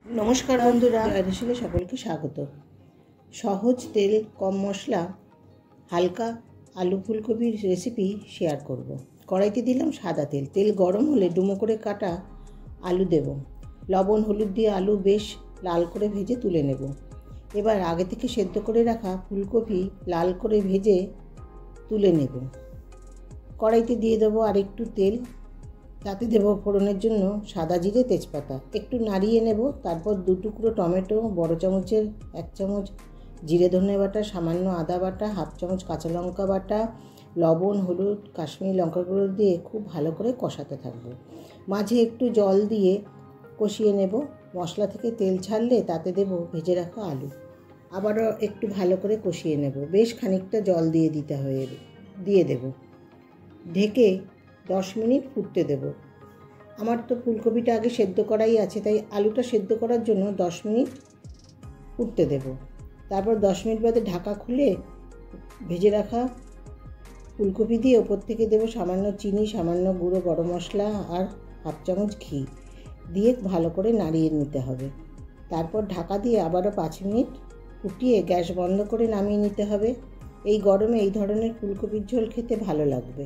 নমস্কার বন্ধুরা, রেসিপি সকলকে স্বাগত। সহজ তেল কম মশলা হালকা আলু ফুলকপির রেসিপি শেয়ার করব। কড়াইতে দিলাম সাদা তেল। তেল গরম হলে ডুমো করে কাটা আলু দেব। লবণ হলুদ দিয়ে আলু বেশ লাল করে ভেজে তুলে নেব। এবার আগে থেকে সেদ্ধ করে রাখা ফুলকপি লাল করে ভেজে তুলে নেব। কড়াইতে দিয়ে দেবো আর একটু তেল। তাতে দেবো ফোড়নের জন্য সাদা জিরে, তেজপাতা। একটু নাড়িয়ে নেব। তারপর 2 টুকরো টমেটো, বড় চামচের 1 চামচ জিরে ধনে বাটা, সামান্য আদা বাটা, 1/2 চামচ কাঁচা লঙ্কা বাটা, লবণ হলুদ কাশ্মীরি লঙ্কা গুঁড়ো দিয়ে খুব ভালো করে কষাতে থাকবো। মাঝে একটু জল দিয়ে কষিয়ে নেব। মশলা থেকে তেল ছাড়লে তাতে দেব ভেজে রাখা আলু। আবারও একটু ভালো করে কষিয়ে নেব। বেশ খানিকটা জল দিয়ে দেব। ঢেকে 10 মিনিট ফুটতে দেব। আমার তো ফুলকপিটা আগে সেদ্ধ করাই আছে, তাই আলুটা সেদ্ধ করার জন্য 10 মিনিট ফুটতে দেব। তারপর 10 মিনিট বাদে ঢাকা খুলে ভেজে রাখা ফুলকপি দিয়ে ওপর থেকে দেব সামান্য চিনি, সামান্য গুঁড়ো গরম মশলা আর 1/2 চামচ ঘি দিয়ে ভালো করে নাড়িয়ে নিতে হবে। তারপর ঢাকা দিয়ে আবারও 5 মিনিট ফুটিয়ে গ্যাস বন্ধ করে নামিয়ে নিতে হবে। এই গরমে এই ধরনের ফুলকপির ঝোল খেতে ভালো লাগবে।